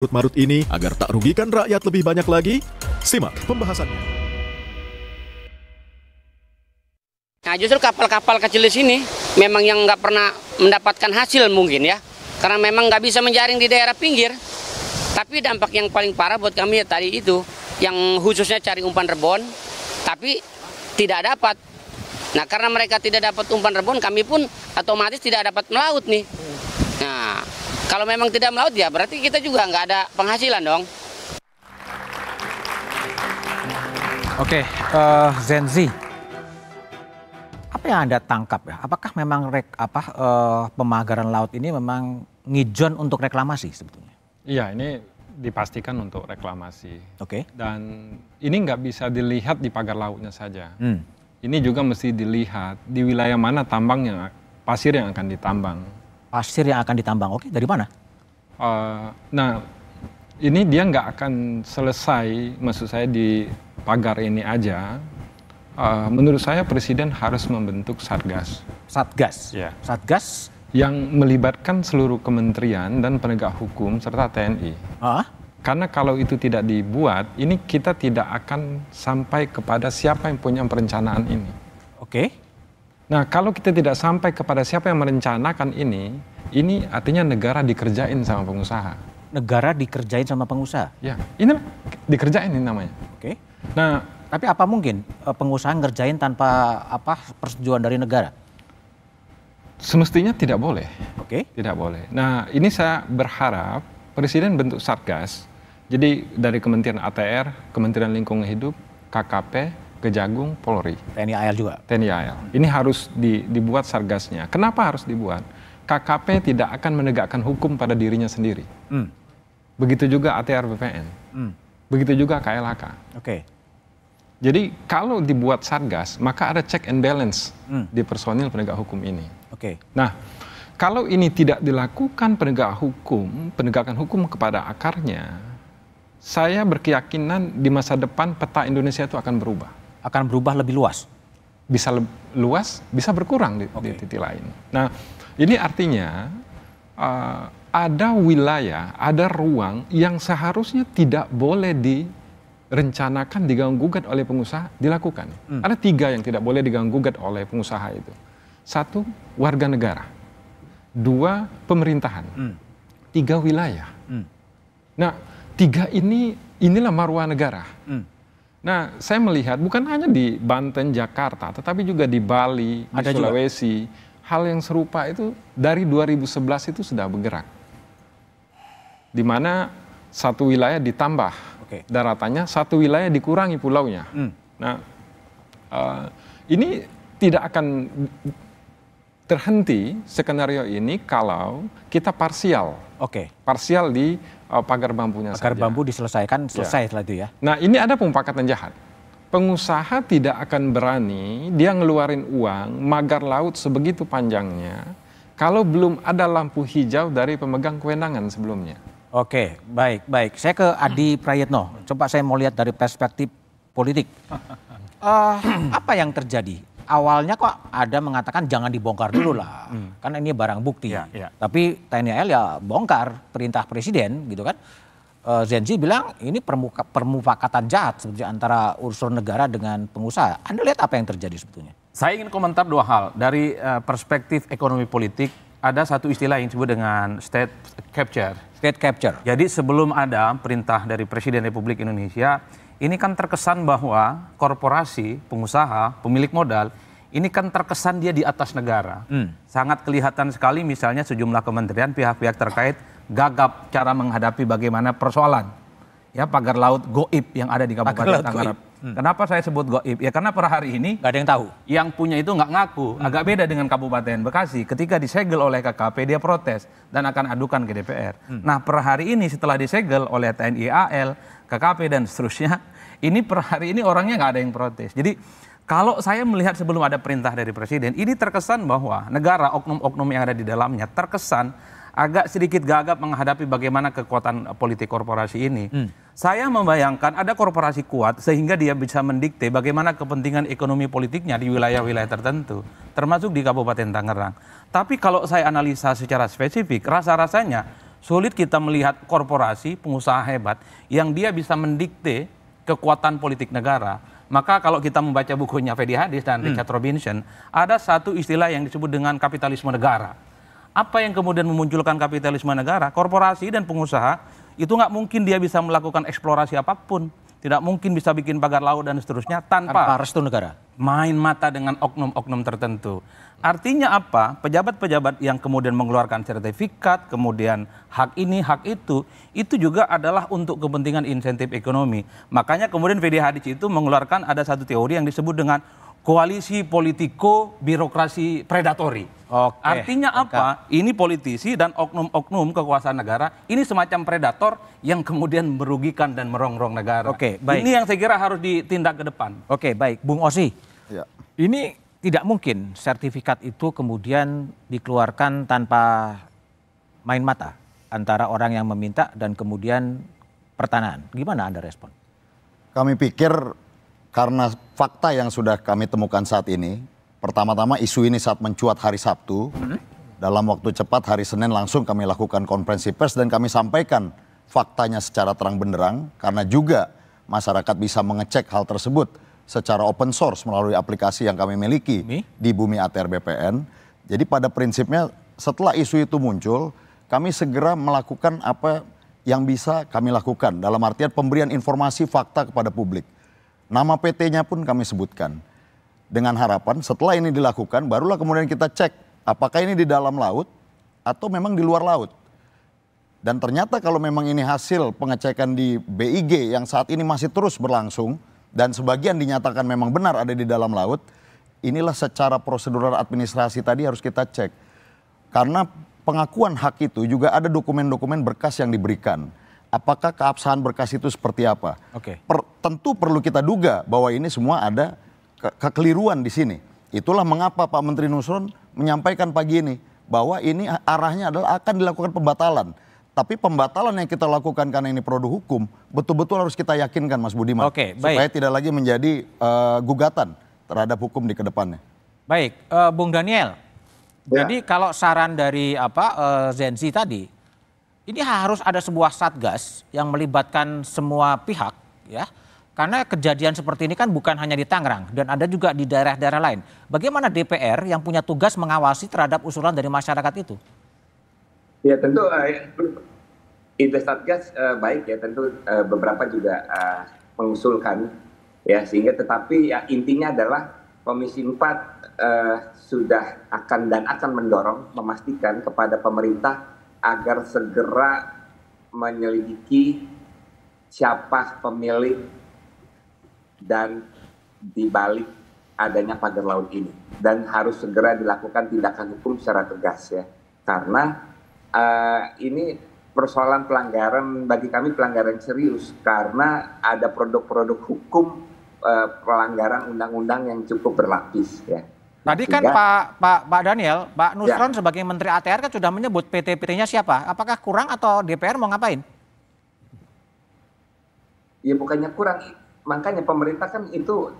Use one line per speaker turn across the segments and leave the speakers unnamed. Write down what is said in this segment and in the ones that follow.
marut ini agar tak rugikan rakyat lebih banyak lagi? Simak pembahasannya.
Nah, justru kapal-kapal kecil di sini memang yang nggak pernah mendapatkan hasil mungkin ya, karena memang nggak bisa menjaring di daerah pinggir. Tapi dampak yang paling parah buat kami ya tadi itu, yang khususnya cari umpan rebon, tapi tidak dapat. Nah, karena mereka tidak dapat umpan rebon, kami pun otomatis tidak dapat melaut nih. Nah, kalau memang tidak melaut ya berarti kita juga nggak ada penghasilan dong.
Oke, Zenzi, apa yang Anda tangkap ya? Apakah memang pemagaran laut ini memang ngijon untuk reklamasi sebetulnya?
Iya, ini dipastikan untuk reklamasi.
Oke.
Dan ini nggak bisa dilihat di pagar lautnya saja. Ini juga mesti dilihat di wilayah mana pasir yang akan ditambang.
Pasir yang akan ditambang, oke, dari mana?
Nah, ini dia nggak akan selesai, maksud saya di pagar ini aja. Menurut saya Presiden harus membentuk Satgas.
Satgas?
Ya.
Satgas?
Yang melibatkan seluruh kementerian dan penegak hukum serta TNI. Karena kalau itu tidak dibuat, ini kita tidak akan sampai kepada siapa yang punya perencanaan ini.
Oke.
Nah, kalau kita tidak sampai kepada siapa yang merencanakan ini artinya negara dikerjain sama pengusaha.
Negara dikerjain sama pengusaha?
Ya, ini dikerjain ini namanya.
Oke.
Nah,
tapi apa mungkin pengusaha ngerjain tanpa persetujuan dari negara?
Semestinya tidak boleh.
Oke.
Tidak boleh. Nah, ini saya berharap Presiden bentuk Satgas. Jadi dari Kementerian ATR, Kementerian Lingkungan Hidup, KKP, Kejagung, Polri.
TNI AL juga?
TNI AL. Ini harus dibuat Satgasnya. Kenapa harus dibuat? KKP tidak akan menegakkan hukum pada dirinya sendiri. Begitu juga ATR BPN. Begitu juga KLHK.
Oke.
Jadi kalau dibuat Satgas, maka ada check and balance di personil penegak hukum ini.
Oke.
Nah, kalau ini tidak dilakukan penegakan hukum kepada akarnya, saya berkeyakinan di masa depan peta Indonesia itu akan berubah.
Akan berubah lebih luas?
Bisa luas, bisa berkurang di titik lain. Nah, ini artinya ada wilayah, ada ruang yang seharusnya tidak boleh direncanakan diganggu-gugat oleh pengusaha, dilakukan. Ada 3 yang tidak boleh diganggu-gugat oleh pengusaha itu. 1, warga negara. 2, pemerintahan. 3, wilayah. Nah, 3 inilah marwah negara. Nah, saya melihat bukan hanya di Banten, Jakarta, tetapi juga di Bali, di Sulawesi. Hal yang serupa itu dari 2011 itu sudah bergerak. Di mana 1 wilayah ditambah daratannya, 1 wilayah dikurangi pulaunya. Nah, ini tidak akan terhenti skenario ini kalau kita parsial. Parsial di pagar bambunya saja.
Pagar bambu diselesaikan, selesai setelah itu ya.
Nah, ini ada pemufakatan jahat. Pengusaha tidak akan berani dia ngeluarin uang magar laut sebegitu panjangnya kalau belum ada lampu hijau dari pemegang kewenangan sebelumnya.
Oke, baik. Saya ke Adi Prayitno. Coba saya mau lihat dari perspektif politik. Apa yang terjadi? Awalnya kok ada mengatakan jangan dibongkar dulu lah, kan ini barang bukti. Tapi TNI AL ya bongkar, perintah presiden gitu kan. Zenzi bilang ini permufakatan jahat sebetulnya antara unsur negara dengan pengusaha. Anda lihat apa yang terjadi sebetulnya?
Saya ingin komentar 2 hal. Dari perspektif ekonomi politik, ada satu istilah yang disebut dengan state capture.
State capture.
Jadi sebelum ada perintah dari Presiden Republik Indonesia, ini kan terkesan bahwa korporasi, pengusaha, pemilik modal, ini kan terkesan dia di atas negara. Sangat kelihatan sekali misalnya sejumlah kementerian, pihak-pihak terkait gagap cara menghadapi bagaimana persoalan ya pagar laut goib yang ada di Kabupaten Tangerang. Kenapa saya sebut goib? Ya karena per hari ini
nggak ada yang tahu.
Yang punya itu nggak ngaku. Agak beda dengan Kabupaten Bekasi. Ketika disegel oleh KKP dia protes dan akan adukan ke DPR. Nah per hari ini setelah disegel oleh TNI AL, KKP dan seterusnya, ini per hari ini orangnya nggak ada yang protes. Jadi kalau saya melihat sebelum ada perintah dari Presiden, ini terkesan bahwa negara, oknum-oknum yang ada di dalamnya terkesan agak sedikit gagap menghadapi bagaimana kekuatan politik korporasi ini. Saya membayangkan ada korporasi kuat sehingga dia bisa mendikte bagaimana kepentingan ekonomi politiknya di wilayah-wilayah tertentu, termasuk di Kabupaten Tangerang. Tapi kalau saya analisa secara spesifik, rasa-rasanya Sulit kita melihat korporasi, pengusaha hebat yang dia bisa mendikte kekuatan politik negara. Maka kalau kita membaca bukunya Fedi Hadis dan Richard Robinson, ada satu istilah yang disebut dengan kapitalisme negara. Apa yang kemudian memunculkan kapitalisme negara? Korporasi dan pengusaha itu nggak mungkin dia bisa melakukan eksplorasi apapun. Tidak mungkin bisa bikin pagar laut dan seterusnya tanpa
restu negara.
Main mata dengan oknum-oknum tertentu. Artinya apa? Pejabat-pejabat yang kemudian mengeluarkan sertifikat, kemudian hak ini, hak itu juga adalah untuk kepentingan insentif ekonomi. Makanya kemudian Fedi Hadis itu mengeluarkan ada satu teori yang disebut dengan koalisi politiko birokrasi predatori.
Oke.
Artinya apa? Ini politisi dan oknum-oknum kekuasaan negara ini semacam predator yang kemudian merugikan dan merongrong negara.
Oke, baik.
Ini yang saya kira harus ditindak ke depan.
Oke, baik. Bung Osi,
Ya.
ini tidak mungkin sertifikat itu kemudian dikeluarkan tanpa main mata antara orang yang meminta dan kemudian pertanahan. Gimana Anda respon?
Kami pikir karena fakta yang sudah kami temukan saat ini, pertama-tama isu ini saat mencuat hari Sabtu, dalam waktu cepat hari Senin langsung kami lakukan konferensi pers dan kami sampaikan faktanya secara terang benderang, karena juga masyarakat bisa mengecek hal tersebut secara open source melalui aplikasi yang kami miliki di Bumi ATR BPN. Jadi pada prinsipnya setelah isu itu muncul, kami segera melakukan apa yang bisa kami lakukan, dalam artian pemberian informasi fakta kepada publik. Nama PT-nya pun kami sebutkan. Dengan harapan setelah ini dilakukan, barulah kemudian kita cek apakah ini di dalam laut atau memang di luar laut. Dan ternyata kalau memang ini hasil pengecekan di BIG yang saat ini masih terus berlangsung, dan sebagian dinyatakan memang benar ada di dalam laut, inilah secara prosedural administrasi tadi harus kita cek. Karena pengakuan hak itu juga ada dokumen-dokumen berkas yang diberikan. Apakah keabsahan berkas itu seperti apa?
Oke.
Tentu perlu kita duga bahwa ini semua ada kekeliruan di sini. Itulah mengapa Pak Menteri Nusron menyampaikan pagi ini bahwa ini arahnya adalah akan dilakukan pembatalan. Tapi pembatalan yang kita lakukan karena ini produk hukum, betul-betul harus kita yakinkan Mas Budiman.
Oke, baik.
Supaya tidak lagi menjadi gugatan terhadap hukum di kedepannya.
Baik, Bung Daniel. Jadi kalau saran dari Zenzi tadi, ini harus ada sebuah satgas yang melibatkan semua pihak, ya. Karena kejadian seperti ini kan bukan hanya di Tangerang dan ada juga di daerah-daerah lain. Bagaimana DPR yang punya tugas mengawasi terhadap usulan dari masyarakat itu?
Ya tentu itu satgas baik ya, tentu beberapa juga mengusulkan ya, sehingga tetapi ya intinya adalah Komisi 4 sudah akan mendorong, memastikan kepada pemerintah agar segera menyelidiki siapa pemilik dan dibalik adanya pagar laut ini, dan harus segera dilakukan tindakan hukum secara tegas ya, karena ini persoalan pelanggaran, bagi kami pelanggaran serius, karena ada produk-produk hukum pelanggaran undang-undang yang cukup berlapis ya.
Tadi kan Pak Daniel, Pak Nusron sebagai Menteri ATR kan sudah menyebut PT-PT-nya siapa. Apakah kurang atau DPR mau ngapain?
Ya bukannya kurang, makanya pemerintah kan itu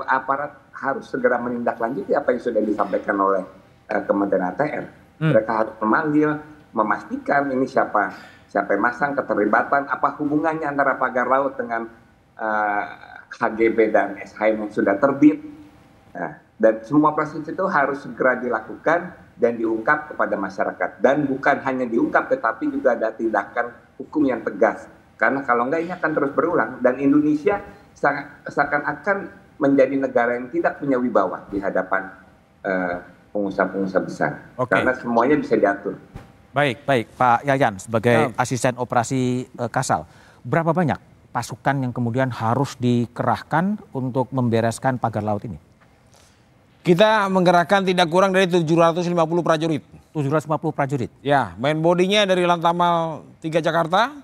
aparat harus segera menindaklanjuti apa yang sudah disampaikan oleh Kementerian ATR. Mereka harus memanggil, memastikan ini siapa yang masang, keterlibatan, apa hubungannya antara pagar laut dengan HGB dan SHM yang sudah terbit. Dan semua proses itu harus segera dilakukan dan diungkap kepada masyarakat. Dan bukan hanya diungkap, tetapi juga ada tindakan hukum yang tegas. Karena kalau enggak ini akan terus berulang. Dan Indonesia seakan-akan menjadi negara yang tidak punya wibawa di hadapan pengusaha-pengusaha besar. Karena semuanya bisa diatur.
Baik, Pak Yayan sebagai asisten operasi Kasal. Berapa banyak pasukan yang kemudian harus dikerahkan untuk membereskan pagar laut ini?
Kita menggerakkan tidak kurang dari 750 prajurit.
750 prajurit?
Ya, main bodinya dari Lantamal 3 Jakarta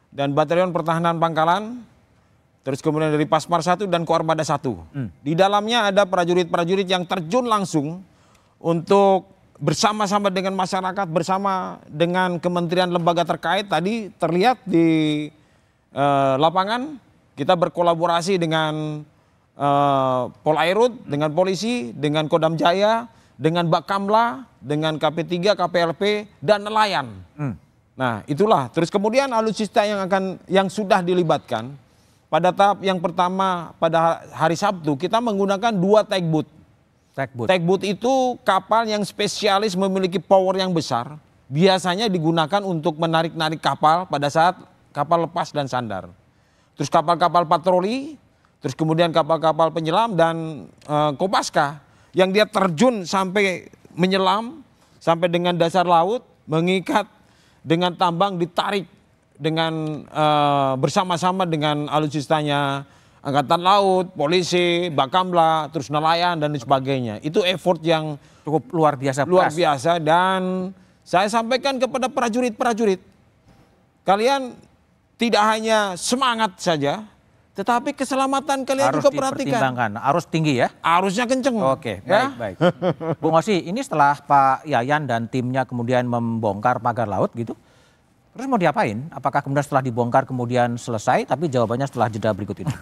dan Batalion Pertahanan Pangkalan, terus kemudian dari Pasmar 1 dan Koarmada 1. Di dalamnya ada prajurit-prajurit yang terjun langsung untuk bersama-sama dengan masyarakat, bersama dengan kementerian lembaga terkait. Tadi terlihat di lapangan kita berkolaborasi dengan Polairut, dengan polisi, dengan Kodam Jaya, dengan Bakamla, dengan KP3, KPLP, dan nelayan. Nah, itulah. Terus kemudian alutsista yang sudah dilibatkan pada tahap yang pertama pada hari Sabtu kita menggunakan 2 tugboat. Tugboat itu kapal yang spesialis memiliki power yang besar. Biasanya digunakan untuk menarik-narik kapal pada saat kapal lepas dan sandar. Terus kapal-kapal patroli, terus kemudian kapal-kapal penyelam dan Kopaska yang dia terjun sampai menyelam sampai dengan dasar laut, mengikat dengan tambang, ditarik dengan bersama-sama dengan alutsistanya Angkatan Laut, polisi, Bakamla, terus nelayan dan sebagainya. Itu effort yang
Cukup luar biasa.
luar biasa dan saya sampaikan kepada prajurit-prajurit, kalian tidak hanya semangat saja, tetapi keselamatan kalian
Harus
juga perhatikan.
dipertimbangkan, harus tinggi ya.
Arusnya kenceng.
Oke,
ya.
baik. Bung Osi, ini setelah Pak Yayan dan timnya kemudian membongkar pagar laut gitu, terus mau diapain? Apakah kemudian setelah dibongkar kemudian selesai? Tapi jawabannya setelah jeda berikut ini.